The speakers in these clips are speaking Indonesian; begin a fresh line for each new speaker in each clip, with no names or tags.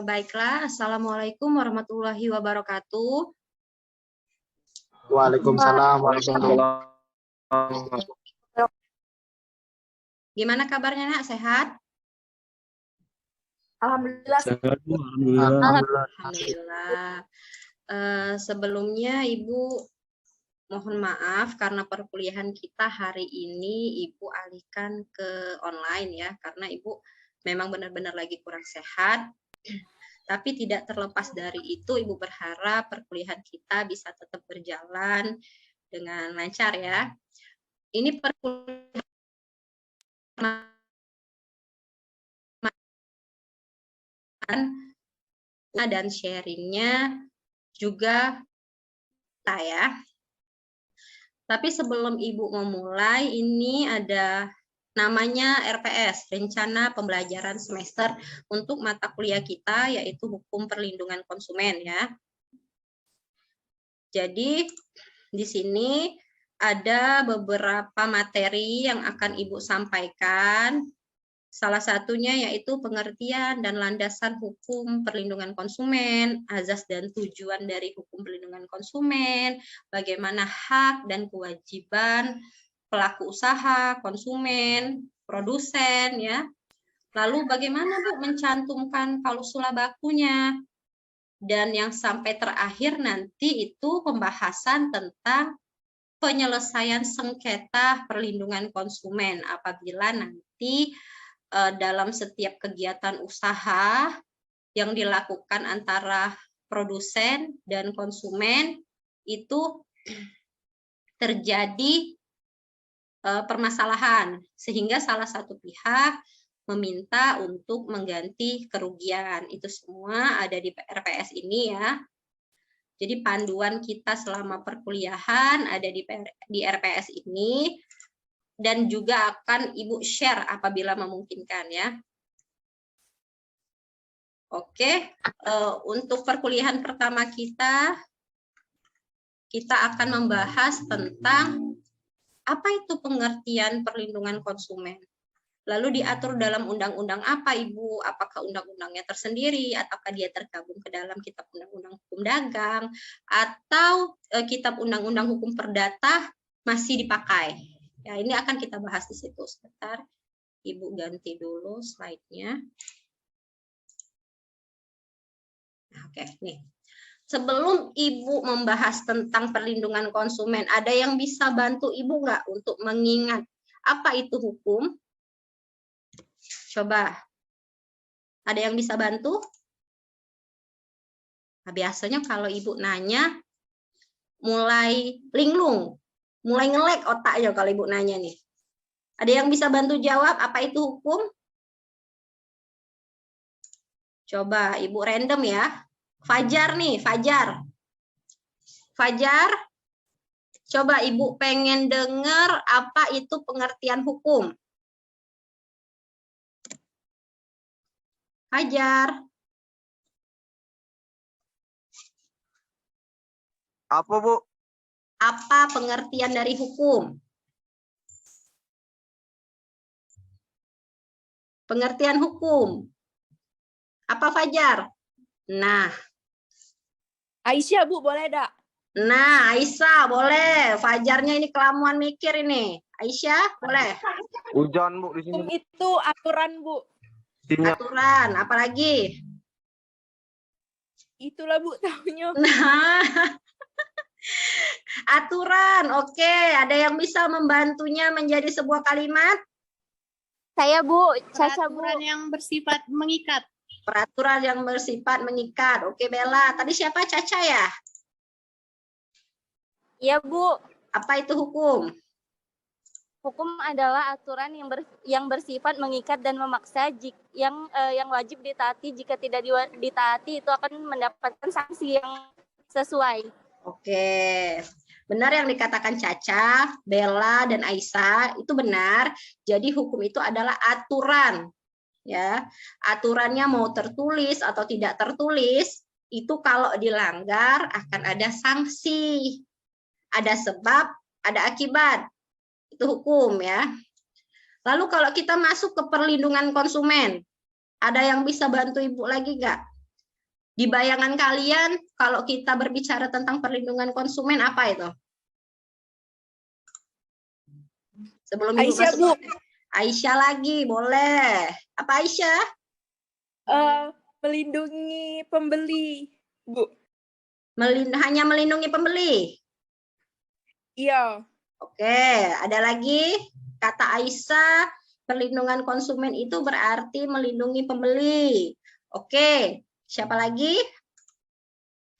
Baiklah, Assalamualaikum warahmatullahi wabarakatuh.
Waalaikumsalam warahmatullahi wabarakatuh.
Gimana kabarnya, Nak? Sehat?
Alhamdulillah.
Alhamdulillah. Sebelumnya Ibu mohon maaf karena perkuliahan kita hari ini Ibu alihkan ke online ya, karena Ibu memang benar-benar lagi kurang sehat. Tapi tidak terlepas dari itu, Ibu berharap perkuliahan kita bisa tetap berjalan dengan lancar ya. Ini perkuliahan dan sharingnya juga ya. Tapi sebelum Ibu memulai, ini ada namanya RPS, Rencana Pembelajaran Semester untuk mata kuliah kita, yaitu Hukum Perlindungan Konsumen ya. Jadi di sini ada beberapa materi yang akan Ibu sampaikan. Salah satunya yaitu pengertian dan landasan hukum perlindungan konsumen, azas dan tujuan dari hukum perlindungan konsumen, bagaimana hak dan kewajiban pelaku usaha, konsumen, produsen ya. Lalu bagaimana Bu mencantumkan klausula bakunya. Dan yang sampai terakhir nanti itu pembahasan tentang penyelesaian sengketa perlindungan konsumen apabila nanti dalam setiap kegiatan usaha yang dilakukan antara produsen dan konsumen itu terjadi permasalahan sehingga salah satu pihak meminta untuk mengganti kerugian. Itu semua ada di RPS ini ya. Jadi panduan kita selama perkuliahan ada di RPS ini. Dan juga akan Ibu share apabila memungkinkan ya. Oke, untuk perkuliahan pertama kita akan membahas tentang apa itu pengertian perlindungan konsumen. Lalu diatur dalam undang-undang apa Ibu? Apakah undang-undangnya tersendiri, ataukah dia tergabung ke dalam kitab undang-undang hukum dagang, atau kitab undang-undang hukum perdata masih dipakai? Ya, ini akan kita bahas di situ. Sebentar, Ibu ganti dulu slide-nya. Oke, nih. Sebelum Ibu membahas tentang perlindungan konsumen, ada yang bisa bantu Ibu nggak untuk mengingat apa itu hukum? Coba. Ada yang bisa bantu? Nah, biasanya kalau Ibu nanya, mulai linglung. Mulai ngelek otaknya kalau Ibu nanya nih. Ada yang bisa bantu jawab apa itu hukum? Coba Ibu random ya. Fajar nih, Fajar. Fajar, coba Ibu pengen dengar apa itu pengertian hukum. Fajar.
Apa, Bu?
Apa pengertian dari hukum? Pengertian hukum. Apa Fajar? Nah.
Aisyah, Bu, boleh enggak?
Nah, Aisyah boleh. Fajarnya ini kelamuan mikir ini. Aisyah, boleh.
Hujan, Bu, di sini.
Hukum itu aturan, Bu.
Aturan, apalagi?
Itulah, Bu, tahunya.
Nah. Aturan, oke. Ada yang bisa membantunya menjadi sebuah kalimat?
Saya, Bu. Caca, Bu.
Peraturan yang bersifat mengikat.
Peraturan yang bersifat mengikat. Oke, Bella. Tadi siapa? Caca ya?
Iya, Bu.
Apa itu hukum?
Hukum adalah aturan yang bersifat mengikat dan memaksa yang wajib ditaati. Jika tidak ditaati, itu akan mendapatkan sanksi yang sesuai.
Oke, benar yang dikatakan Caca, Bella, dan Aisyah, itu benar. Jadi hukum itu adalah aturan. Ya, aturannya mau tertulis atau tidak tertulis, itu kalau dilanggar akan ada sanksi. Ada sebab, ada akibat. Itu hukum ya. Lalu kalau kita masuk ke perlindungan konsumen, Ada yang bisa bantu Ibu lagi nggak? Di bayangan kalian, kalau kita berbicara tentang perlindungan konsumen, apa itu? Sebelum Ibu
Aisyah,
masuk.
Bu.
Aisyah lagi, boleh. Apa Aisyah?
Melindungi pembeli, Bu.
Hanya melindungi pembeli.
Iya.
Oke, ada lagi? Kata Aisyah, perlindungan konsumen itu berarti melindungi pembeli. Oke, siapa lagi?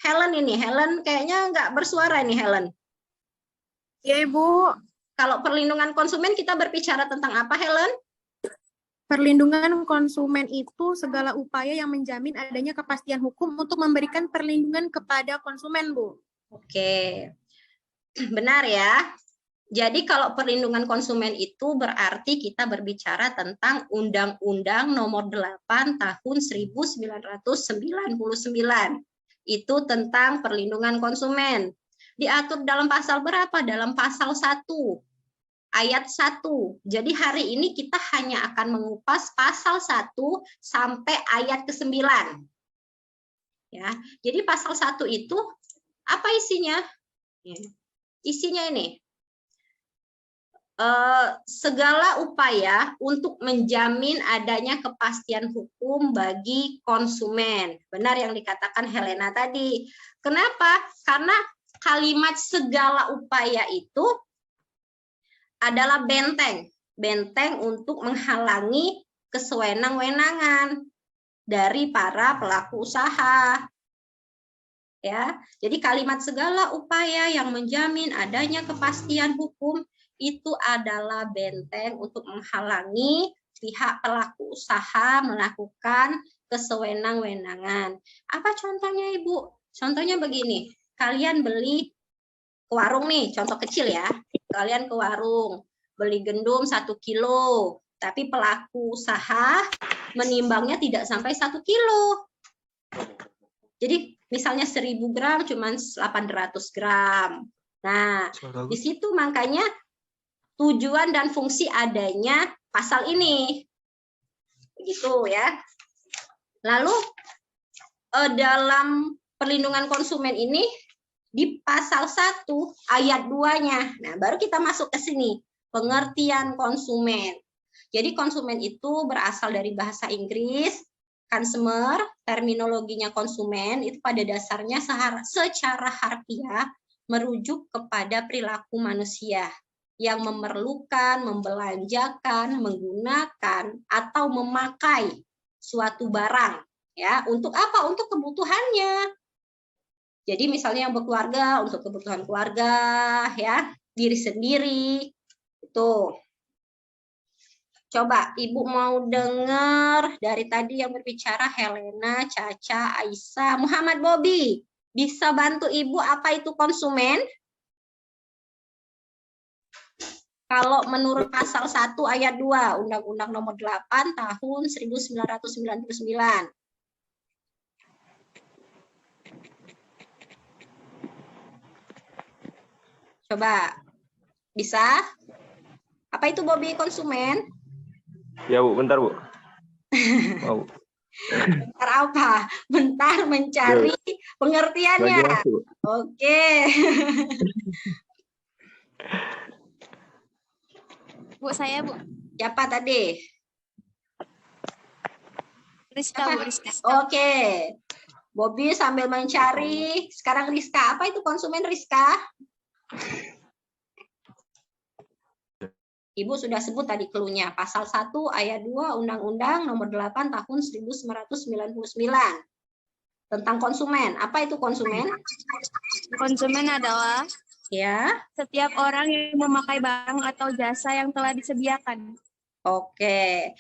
Helen ini. Helen kayaknya nggak bersuara ini, Helen.
Ya, Ibu.
Kalau perlindungan konsumen kita berbicara tentang apa, Helen?
Perlindungan konsumen itu segala upaya yang menjamin adanya kepastian hukum untuk memberikan perlindungan kepada konsumen, Bu.
Oke, benar ya. Jadi kalau perlindungan konsumen itu berarti kita berbicara tentang Undang-Undang Nomor 8 Tahun 1999. Itu tentang perlindungan konsumen. Diatur dalam pasal berapa? Dalam pasal 1. Ayat 1. Jadi hari ini kita hanya akan mengupas pasal 1 sampai ayat ke-9. Ya. Jadi pasal 1 itu apa isinya? Isinya ini. Segala upaya untuk menjamin adanya kepastian hukum bagi konsumen. Benar yang dikatakan Helena tadi. Kenapa? Karena kalimat segala upaya itu adalah benteng untuk menghalangi kesewenang-wenangan dari para pelaku usaha. Ya, jadi kalimat segala upaya yang menjamin adanya kepastian hukum itu adalah benteng untuk menghalangi pihak pelaku usaha melakukan kesewenang-wenangan. Apa contohnya, Ibu? Contohnya begini, kalian beli ke warung nih, contoh kecil ya. Kalian ke warung, beli gendum 1 kilo, tapi pelaku usaha menimbangnya tidak sampai 1 kilo. Jadi misalnya 1000 gram cuma 800 gram. Nah, di situ makanya tujuan dan fungsi adanya pasal ini. Begitu ya. Lalu dalam perlindungan konsumen ini di pasal 1 ayat 2-nya. Nah, baru kita masuk ke sini. Pengertian konsumen. Jadi konsumen itu berasal dari bahasa Inggris, consumer, terminologinya konsumen itu pada dasarnya secara harfiah merujuk kepada perilaku manusia yang memerlukan, membelanjakan, menggunakan atau memakai suatu barang ya, untuk apa? Untuk kebutuhannya. Jadi misalnya yang berkeluarga untuk kebutuhan keluarga ya, diri sendiri itu. Coba Ibu mau dengar dari tadi yang berbicara Helena, Caca, Aisyah, Muhammad Bobi. Bisa bantu Ibu apa itu konsumen? Kalau menurut pasal 1 ayat 2 Undang-Undang Nomor 8 Tahun 1999. Coba. Bisa? Apa itu Bobi konsumen?
Ya Bu, bentar Bu. Mau.
Bentar apa? Bentar mencari pengertiannya. Oke.
Bu, saya Bu.
Siapa tadi?
Rizka, Bu, Rizka.
Oke. Bobi sambil mencari. Sekarang Rizka. Apa itu konsumen Rizka? Ibu sudah sebut tadi clue-nya. Pasal 1 ayat 2 Undang-Undang Nomor 8 Tahun 1999. Tentang konsumen. Apa itu konsumen?
Konsumen adalah
Ya.
setiap orang yang memakai barang atau jasa yang telah disediakan.
Oke.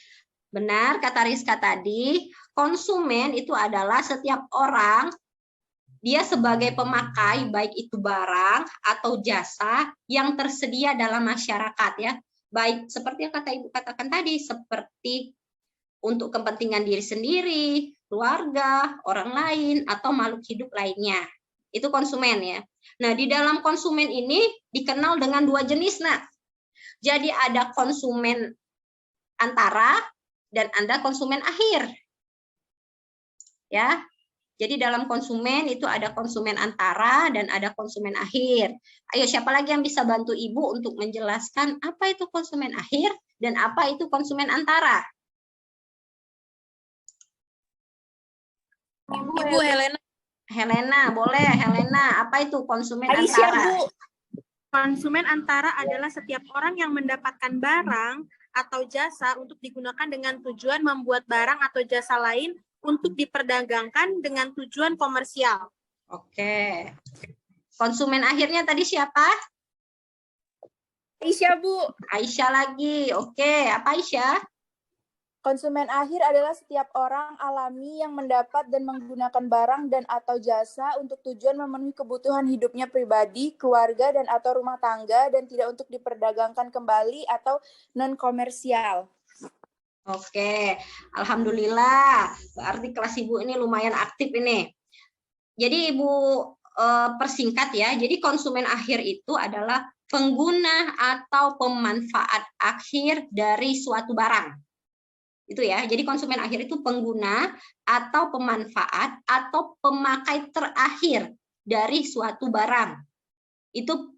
Benar kata Rizka tadi, konsumen itu adalah setiap orang dia sebagai pemakai baik itu barang atau jasa yang tersedia dalam masyarakat ya. Baik seperti yang kata Ibu katakan tadi, seperti untuk kepentingan diri sendiri, keluarga, orang lain, atau makhluk hidup lainnya. Itu konsumen ya. Nah, di dalam konsumen ini dikenal dengan 2 jenis, Nak. Jadi ada konsumen antara dan ada konsumen akhir. Ya. Jadi dalam konsumen itu ada konsumen antara dan ada konsumen akhir. Ayo, siapa lagi yang bisa bantu Ibu untuk menjelaskan apa itu konsumen akhir dan apa itu konsumen antara?
Ibu Helena.
Helena, boleh. Helena, apa itu konsumen
Aisyah,
antara?
Bu.
Konsumen antara adalah setiap orang yang mendapatkan barang atau jasa untuk digunakan dengan tujuan membuat barang atau jasa lain untuk diperdagangkan dengan tujuan komersial.
Oke. Konsumen akhirnya tadi siapa?
Aisyah, Bu.
Aisyah lagi. Oke, apa Aisyah?
Konsumen akhir adalah setiap orang alami yang mendapat dan menggunakan barang dan atau jasa untuk tujuan memenuhi kebutuhan hidupnya pribadi, keluarga, dan atau rumah tangga dan tidak untuk diperdagangkan kembali atau non-komersial.
Oke, alhamdulillah. Berarti kelas Ibu ini lumayan aktif ini. Jadi Ibu persingkat ya. Jadi konsumen akhir itu adalah pengguna atau pemanfaat akhir dari suatu barang. Itu ya. Jadi konsumen akhir itu pengguna atau pemanfaat atau pemakai terakhir dari suatu barang. Itu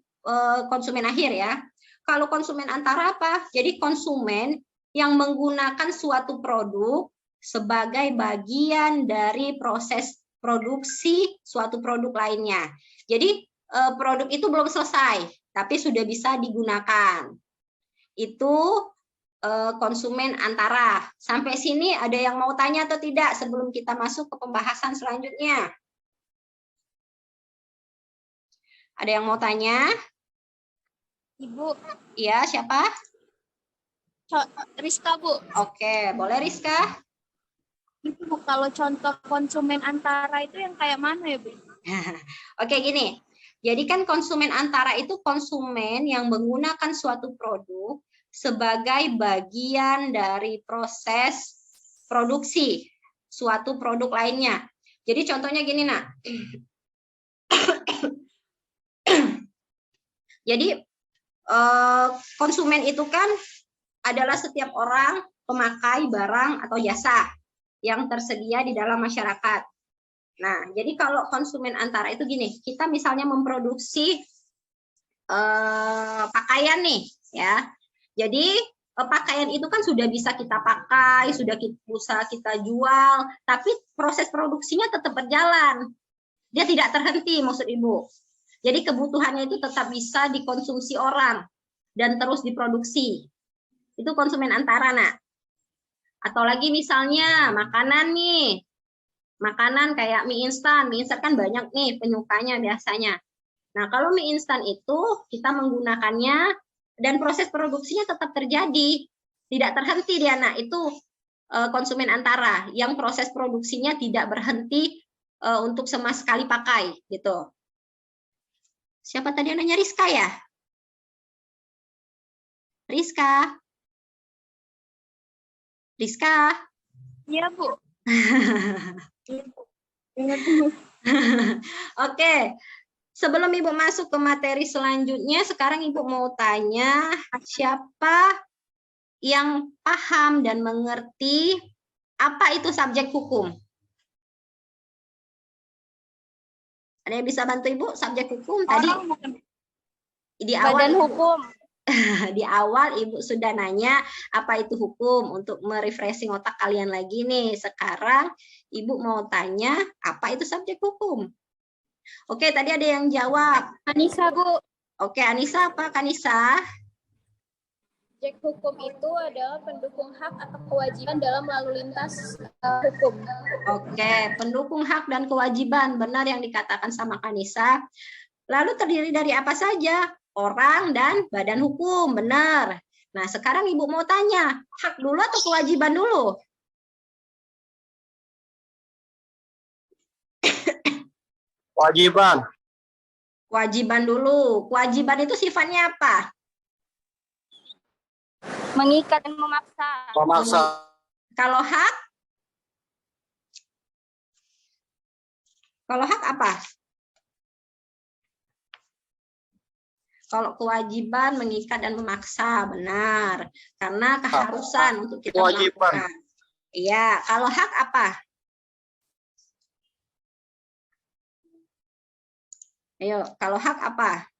konsumen akhir ya. Kalau konsumen antara apa? Jadi konsumen yang menggunakan suatu produk sebagai bagian dari proses produksi suatu produk lainnya. Jadi produk itu belum selesai, tapi sudah bisa digunakan. Itu konsumen antara. Sampai sini ada yang mau tanya atau tidak sebelum kita masuk ke pembahasan selanjutnya? Ada yang mau tanya?
Ibu,
Iya, siapa?
Rizka, Bu.
Oke, boleh Rizka?
Ibu, kalau contoh konsumen antara itu yang kayak mana ya, Bu?
Oke, gini. Jadi kan konsumen antara itu konsumen yang menggunakan suatu produk sebagai bagian dari proses produksi suatu produk lainnya. Jadi contohnya gini, Nak. Jadi konsumen itu kan adalah setiap orang pemakai barang atau jasa yang tersedia di dalam masyarakat. Nah, jadi kalau konsumen antara itu gini, kita misalnya memproduksi pakaian nih, ya. Jadi pakaian itu kan sudah bisa kita pakai, sudah bisa kita jual, tapi proses produksinya tetap berjalan. Dia tidak terhenti, maksud Ibu. Jadi kebutuhannya itu tetap bisa dikonsumsi orang dan terus diproduksi. Itu konsumen antara, Nak. Atau lagi misalnya makanan nih. Makanan kayak mie instan kan banyak nih penyukanya biasanya. Nah, kalau mie instan itu kita menggunakannya dan proses produksinya tetap terjadi, tidak terhenti dia. Nah, itu konsumen antara yang proses produksinya tidak berhenti untuk sama sekali pakai gitu. Siapa tadi yang nanya? Rizka ya? Rizka? Rizka?
Iya, Bu.
Oke. Sebelum Ibu masuk ke materi selanjutnya, sekarang Ibu mau tanya siapa yang paham dan mengerti apa itu subjek hukum? Ada yang bisa bantu Ibu subjek hukum? Tadi di awal
Badan hukum.
di awal Ibu sudah nanya apa itu hukum untuk merefreshing otak kalian lagi nih. Sekarang Ibu mau tanya apa itu subjek hukum? Oke, tadi ada yang jawab.
Anissa, Bu.
Oke, Anissa apa Kanisa?
Subjek hukum itu adalah pendukung hak atau kewajiban dalam lalu lintas hukum.
Oke, pendukung hak dan kewajiban, benar yang dikatakan sama Kanisa. Lalu terdiri dari apa saja? Orang dan badan hukum, benar. Nah, sekarang Ibu mau tanya, hak dulu atau kewajiban dulu?
Kewajiban.
Kewajiban dulu. Kewajiban itu sifatnya apa?
Mengikat dan memaksa.
Memaksa.
Kalau hak? Kalau hak apa? Kalau kewajiban mengikat dan memaksa, benar. Karena keharusan untuk kita
Kewajiban.
melakukan. Iya, kalau hak apa? Ayo, kalau hak apa?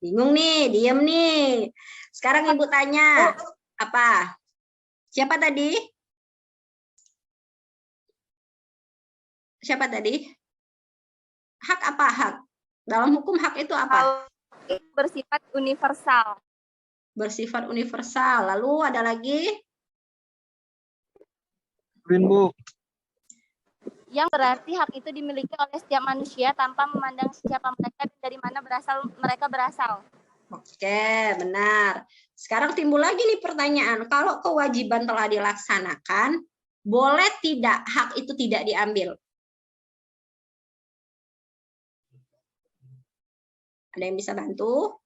Bingung nih, diem nih. Sekarang Ibu tanya, apa? Siapa tadi? Siapa tadi? Hak apa hak? Dalam hukum hak itu apa?
Bersifat universal.
Bersifat universal. Lalu ada lagi?
Bu.
Yang berarti hak itu dimiliki oleh setiap manusia tanpa memandang siapa mereka dan dari mana mereka berasal.
Oke, benar. Sekarang timbul lagi nih pertanyaan. Kalau kewajiban telah dilaksanakan, boleh tidak hak itu tidak diambil? Ada yang bisa bantu?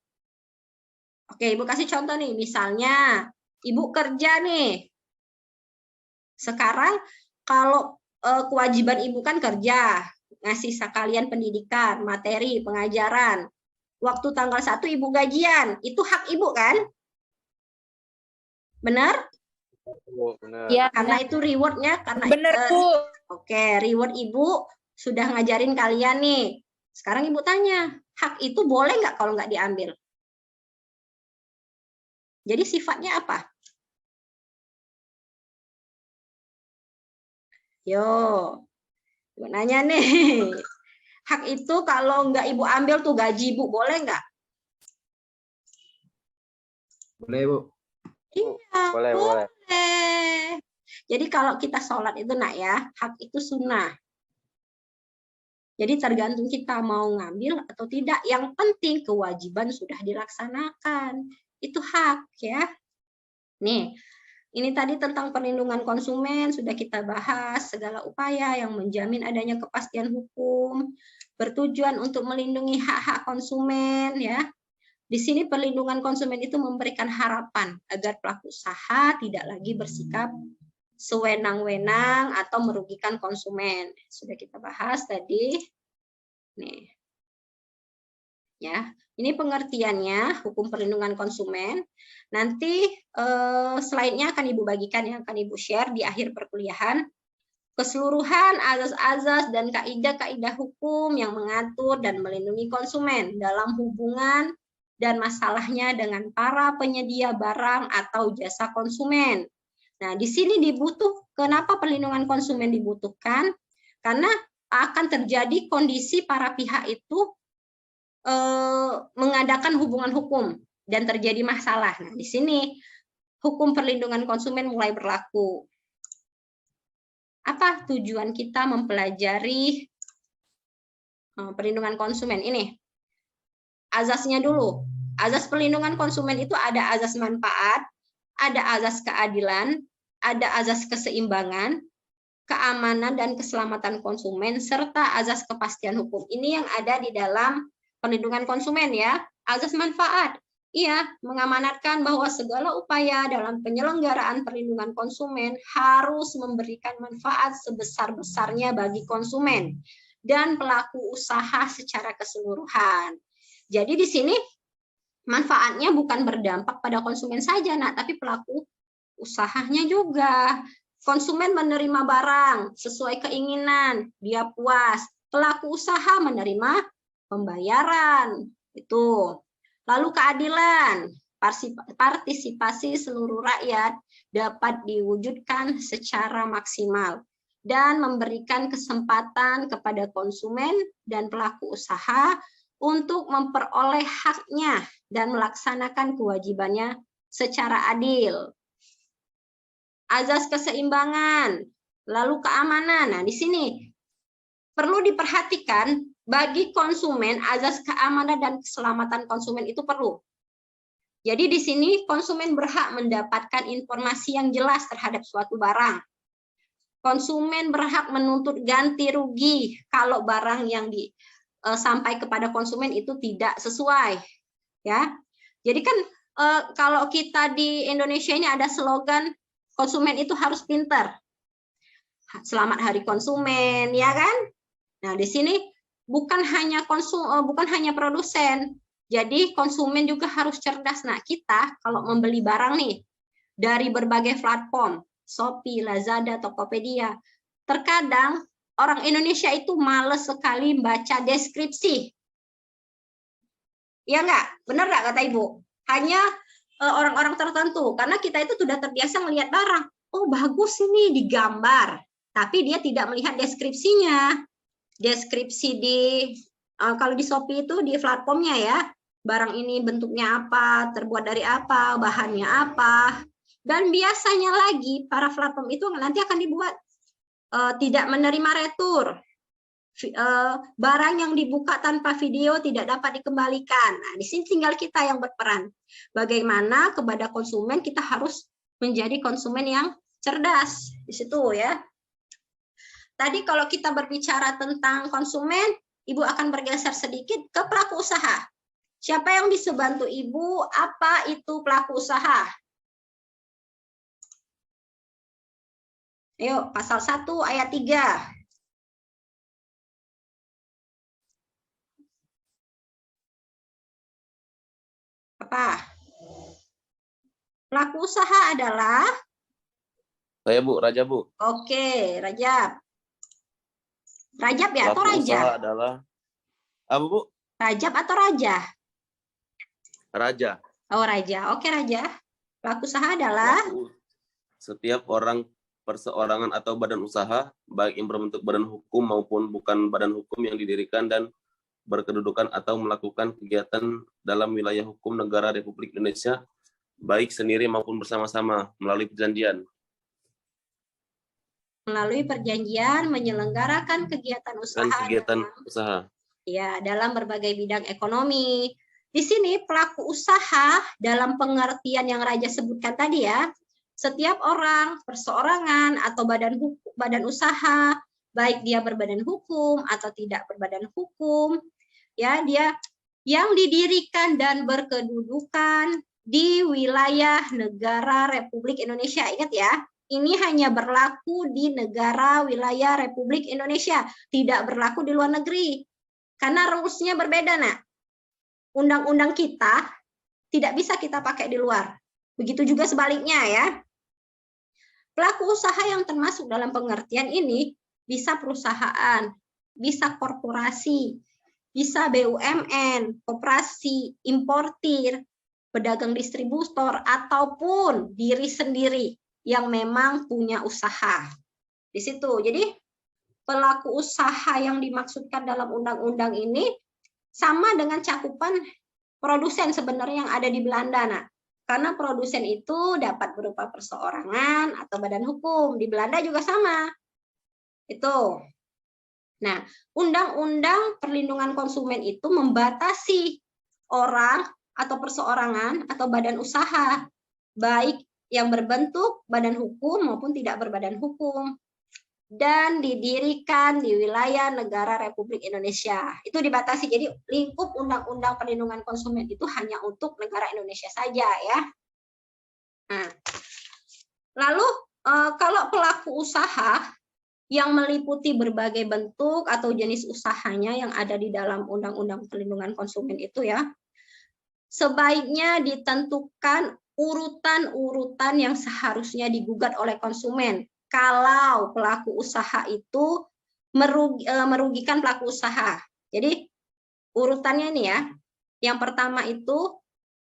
Oke, Ibu kasih contoh nih. Misalnya, Ibu kerja nih. Sekarang kalau kewajiban Ibu kan kerja, ngasih sekalian pendidikan, materi, pengajaran. Waktu tanggal 1 Ibu gajian, itu hak Ibu kan? Benar?
Benar.
Ya,
Karena itu rewardnya, karena
Bener, Bu.
Oke, reward Ibu sudah ngajarin kalian nih. Sekarang Ibu tanya, hak itu boleh nggak kalau nggak diambil? Jadi sifatnya apa? Yo, Ibu nanya nih. Hak itu kalau nggak Ibu ambil tuh gaji Ibu, boleh nggak?
Boleh, Bu.
Iya,
Boleh.
boleh. Jadi kalau kita sholat itu nak ya, hak itu sunnah. Jadi tergantung kita mau ngambil atau tidak. Yang penting kewajiban sudah dilaksanakan. Itu hak ya. Nih, ini tadi tentang perlindungan konsumen sudah kita bahas. Segala upaya yang menjamin adanya kepastian hukum bertujuan untuk melindungi hak-hak konsumen ya. Di sini perlindungan konsumen itu memberikan harapan agar pelaku usaha tidak lagi bersikap sewenang-wenang atau merugikan konsumen. Sudah kita bahas tadi. Nih. Ya, ini pengertiannya hukum perlindungan konsumen. Nanti slide-nya akan Ibu bagikan, yang akan Ibu share di akhir perkuliahan. Keseluruhan azas-azas dan kaidah-kaidah hukum yang mengatur dan melindungi konsumen dalam hubungan dan masalahnya dengan para penyedia barang atau jasa konsumen. Nah, di sini kenapa perlindungan konsumen dibutuhkan? Karena akan terjadi kondisi para pihak itu mengadakan hubungan hukum dan terjadi masalah. Nah, di sini hukum perlindungan konsumen mulai berlaku. Apa tujuan kita mempelajari perlindungan konsumen ini? Azasnya dulu. Azas perlindungan konsumen itu ada azas manfaat, ada azas keadilan, ada azas keseimbangan, keamanan dan keselamatan konsumen, serta azas kepastian hukum. Ini yang ada di dalam perlindungan konsumen ya. Azas manfaat. Ia mengamanatkan bahwa segala upaya dalam penyelenggaraan perlindungan konsumen harus memberikan manfaat sebesar-besarnya bagi konsumen dan pelaku usaha secara keseluruhan. Jadi di sini manfaatnya bukan berdampak pada konsumen saja, nah, tapi pelaku usahanya juga. Konsumen menerima barang sesuai keinginan, dia puas. Pelaku usaha menerima pembayaran. Itu. Lalu keadilan, partisipasi seluruh rakyat dapat diwujudkan secara maksimal dan memberikan kesempatan kepada konsumen dan pelaku usaha untuk memperoleh haknya dan melaksanakan kewajibannya secara adil. Azas keseimbangan, lalu keamanan. Nah, di sini perlu diperhatikan bagi konsumen, azas keamanan dan keselamatan konsumen itu perlu. Jadi di sini konsumen berhak mendapatkan informasi yang jelas terhadap suatu barang. Konsumen berhak menuntut ganti rugi kalau barang yang sampai kepada konsumen itu tidak sesuai. Ya, jadi kan kalau kita di Indonesia ini ada slogan konsumen itu harus pintar. Selamat Hari Konsumen, ya kan? Nah, di sini bukan hanya produsen, jadi konsumen juga harus cerdas. Nah, kita kalau membeli barang nih dari berbagai platform, Shopee, Lazada, Tokopedia, terkadang orang Indonesia itu males sekali baca deskripsi. Ya nggak? Benar nggak kata Ibu? Hanya orang-orang tertentu, karena kita itu sudah terbiasa melihat barang. Oh bagus ini digambar, tapi dia tidak melihat deskripsinya. Deskripsi kalau di Shopee itu di platformnya ya, barang ini bentuknya apa, terbuat dari apa, bahannya apa. Dan biasanya lagi para platform itu nanti akan dibuat tidak menerima retur. Barang yang dibuka tanpa video tidak dapat dikembalikan. Nah, di sini tinggal kita yang berperan. Bagaimana kepada konsumen kita harus menjadi konsumen yang cerdas. Di situ ya. Tadi kalau kita berbicara tentang konsumen, Ibu akan bergeser sedikit ke pelaku usaha. Siapa yang bisa bantu Ibu? Apa itu pelaku usaha? Ayo, pasal 1 ayat 3. Apa? Pelaku usaha adalah?
Saya Bu, Raja Bu.
Oke, Rajab. Rajab ya atau
Pelaku
Raja?
usaha adalah apa Bu?
Rajab atau Raja?
Raja.
Oh, Raja. Oke, Raja. Pelaku usaha adalah?
Setiap orang, perseorangan atau badan usaha, baik yang berbentuk badan hukum maupun bukan badan hukum yang didirikan dan berkedudukan atau melakukan kegiatan dalam wilayah hukum negara Republik Indonesia, baik sendiri maupun bersama-sama melalui perjanjian.
Melalui perjanjian menyelenggarakan kegiatan usaha. Ya, dalam berbagai bidang ekonomi. Di sini pelaku usaha dalam pengertian yang Raja sebutkan tadi ya, setiap orang, perseorangan atau badan usaha, baik dia berbadan hukum atau tidak berbadan hukum, ya dia yang didirikan dan berkedudukan di wilayah negara Republik Indonesia. Ingat ya, ini hanya berlaku di negara wilayah Republik Indonesia, tidak berlaku di luar negeri. Karena rules-nya berbeda, Nak. Undang-undang kita tidak bisa kita pakai di luar. Begitu juga sebaliknya ya. Pelaku usaha yang termasuk dalam pengertian ini bisa perusahaan, bisa korporasi, bisa BUMN, koperasi, importir, pedagang distributor, ataupun diri sendiri yang memang punya usaha. Di situ. Jadi pelaku usaha yang dimaksudkan dalam undang-undang ini sama dengan cakupan produsen sebenarnya yang ada di Belanda, Nak. Karena produsen itu dapat berupa perseorangan atau badan hukum. Di Belanda juga sama. Itu. Nah, Undang-Undang Perlindungan Konsumen itu membatasi orang atau perseorangan atau badan usaha, baik yang berbentuk badan hukum maupun tidak berbadan hukum, dan didirikan di wilayah negara Republik Indonesia. Itu dibatasi. Jadi lingkup Undang-Undang Perlindungan Konsumen itu hanya untuk negara Indonesia saja ya. Nah, lalu kalau pelaku usaha yang meliputi berbagai bentuk atau jenis usahanya yang ada di dalam Undang-Undang Perlindungan Konsumen itu ya, sebaiknya ditentukan urutan-urutan yang seharusnya digugat oleh konsumen. Kalau pelaku usaha itu merugikan pelaku usaha. Jadi urutannya ini ya. Yang pertama itu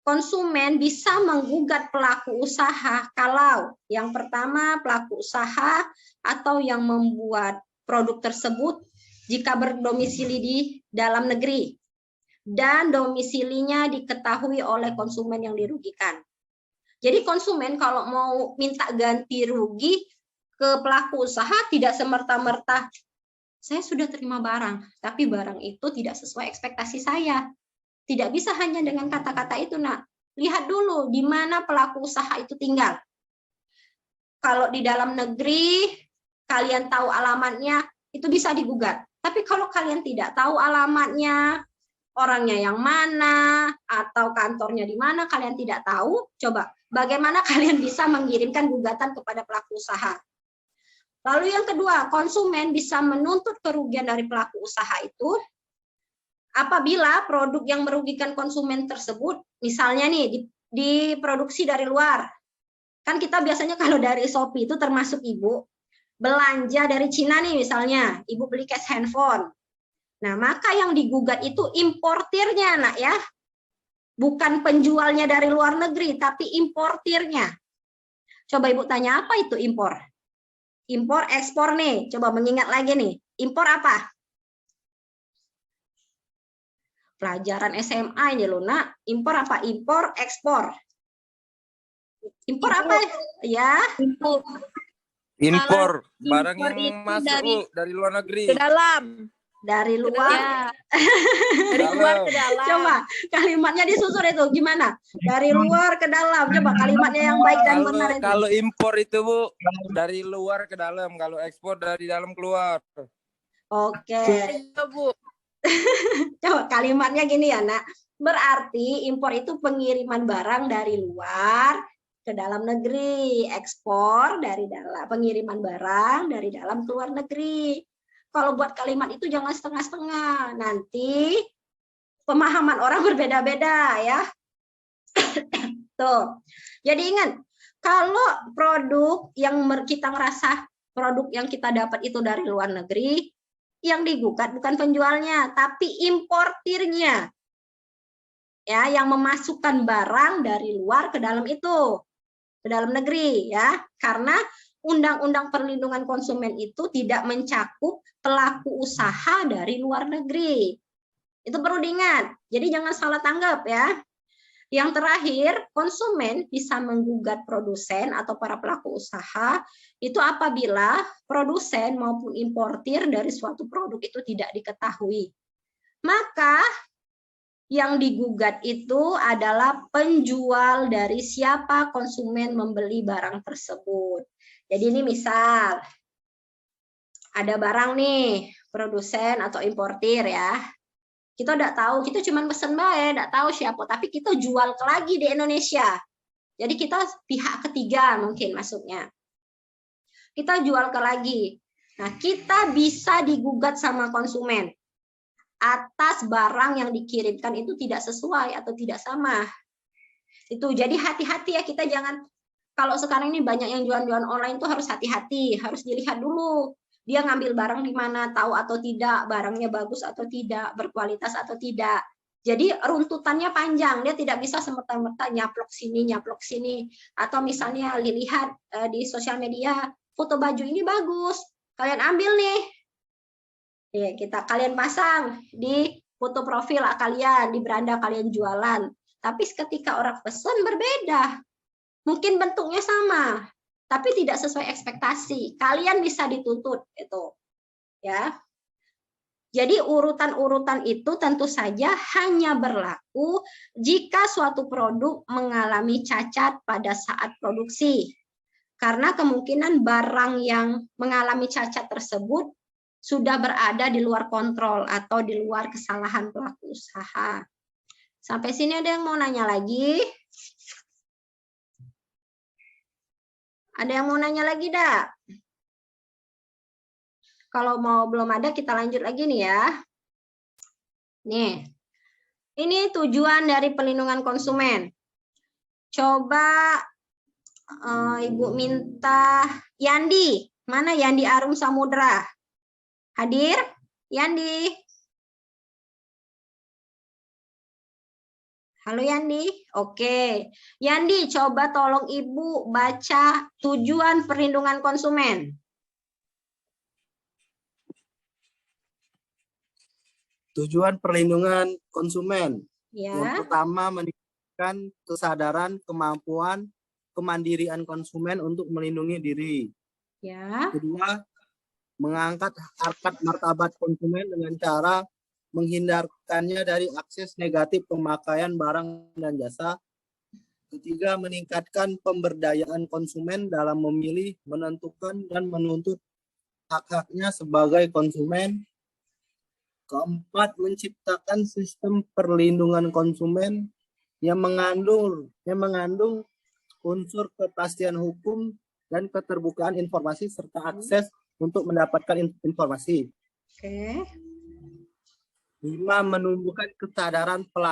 konsumen bisa menggugat pelaku usaha kalau yang pertama pelaku usaha atau yang membuat produk tersebut jika berdomisili di dalam negeri dan domisilinya diketahui oleh konsumen yang dirugikan. Jadi konsumen kalau mau minta ganti rugi ke pelaku usaha tidak semerta-merta saya sudah terima barang, tapi barang itu tidak sesuai ekspektasi saya. Tidak bisa hanya dengan kata-kata itu, Nak. Lihat dulu di mana pelaku usaha itu tinggal. Kalau di dalam negeri, kalian tahu alamatnya, itu bisa digugat. Tapi kalau kalian tidak tahu alamatnya, orangnya yang mana, atau kantornya di mana, kalian tidak tahu, coba bagaimana kalian bisa mengirimkan gugatan kepada pelaku usaha. Lalu yang kedua, konsumen bisa menuntut kerugian dari pelaku usaha itu apabila produk yang merugikan konsumen tersebut, misalnya nih diproduksi dari luar. Kan kita biasanya kalau dari Shopee itu termasuk Ibu, belanja dari Cina nih misalnya, Ibu beli cash handphone. Nah, maka yang digugat itu importirnya, Nak ya. Bukan penjualnya dari luar negeri, tapi importirnya. Coba Ibu tanya, apa itu impor? Impor, ekspor nih. Coba mengingat lagi nih. Impor apa? Pelajaran SMA ini loh, Nak. Impor apa? Impor, ekspor. Impor apa? Ya.
Impor barang
impor
yang
itu
masuk dari luar negeri.
Ke dalam.
Dari luar.
Ya,
Dari luar ke dalam.
Coba kalimatnya disusun itu gimana? Dari luar ke dalam. Coba kalimatnya yang baik dan benar itu.
Kalau impor itu Bu dari luar ke dalam, kalau ekspor dari dalam keluar.
Oke.
Iya, Bu.
Coba kalimatnya gini ya, Nak. Berarti impor itu pengiriman barang dari luar ke dalam negeri, ekspor dari dalam, pengiriman barang dari dalam ke luar negeri. Kalau buat kalimat itu jangan setengah-setengah, nanti pemahaman orang berbeda-beda ya. Tuh. Jadi ingat, kalau produk yang kita ngerasa produk yang kita dapat itu dari luar negeri, yang digugat bukan penjualnya, tapi importirnya. Ya, yang memasukkan barang dari luar ke dalam itu, ke dalam negeri ya. Karena Undang-Undang Perlindungan Konsumen itu tidak mencakup pelaku usaha dari luar negeri. Itu perlu diingat. Jadi jangan salah tanggap ya. Yang terakhir, konsumen bisa menggugat produsen atau para pelaku usaha itu apabila produsen maupun importir dari suatu produk itu tidak diketahui. Maka yang digugat itu adalah penjual dari siapa konsumen membeli barang tersebut. Jadi ini misal, ada barang nih, produsen atau importir ya. Kita tidak tahu, kita cuma pesen bae, tidak tahu siapa, tapi kita jual lagi di Indonesia. Jadi kita pihak ketiga mungkin masuknya. Kita jual lagi. Nah, kita bisa digugat sama konsumen atas barang yang dikirimkan itu tidak sesuai atau tidak sama. Itu jadi hati-hati ya, kita jangan, kalau sekarang ini banyak yang jualan-jualan online itu harus hati-hati, harus dilihat dulu. Dia ngambil barang di mana, tahu atau tidak, barangnya bagus atau tidak, berkualitas atau tidak. Jadi runtutannya panjang, dia tidak bisa semerta-merta nyaplok sini, atau misalnya dilihat di sosial media, foto baju ini bagus, kalian ambil nih. Ya, kalian pasang di foto profil kalian, di beranda kalian jualan. Tapi ketika orang pesan berbeda. Mungkin bentuknya sama, tapi tidak sesuai ekspektasi. Kalian bisa dituntut itu. Ya. Jadi urutan-urutan itu tentu saja hanya berlaku jika suatu produk mengalami cacat pada saat produksi. Karena kemungkinan barang yang mengalami cacat tersebut sudah berada di luar kontrol atau di luar kesalahan pelaku usaha. Sampai sini ada yang mau nanya lagi? Ada yang mau nanya lagi, dah? Kalau mau belum ada, kita lanjut lagi nih ya. Nih, ini tujuan dari perlindungan konsumen. Coba Ibu minta Yandi. Mana Yandi Arum Samudra? Hadir? Yandi? Halo Yandi? Oke. Yandi, coba tolong Ibu baca tujuan perlindungan konsumen.
Tujuan perlindungan konsumen.
Ya.
Yang pertama, meningkatkan kesadaran, kemampuan, kemandirian konsumen untuk melindungi diri.
Ya.
Kedua, mengangkat harkat martabat konsumen dengan cara menghindarkannya dari akses negatif pemakaian barang dan jasa. Ketiga, meningkatkan pemberdayaan konsumen dalam memilih, menentukan, dan menuntut hak-haknya sebagai konsumen. Keempat, menciptakan sistem perlindungan konsumen yang mengandung unsur kepastian hukum dan keterbukaan informasi serta akses untuk mendapatkan informasi.
Oke.
5, menumbuhkan kesadaran pelaku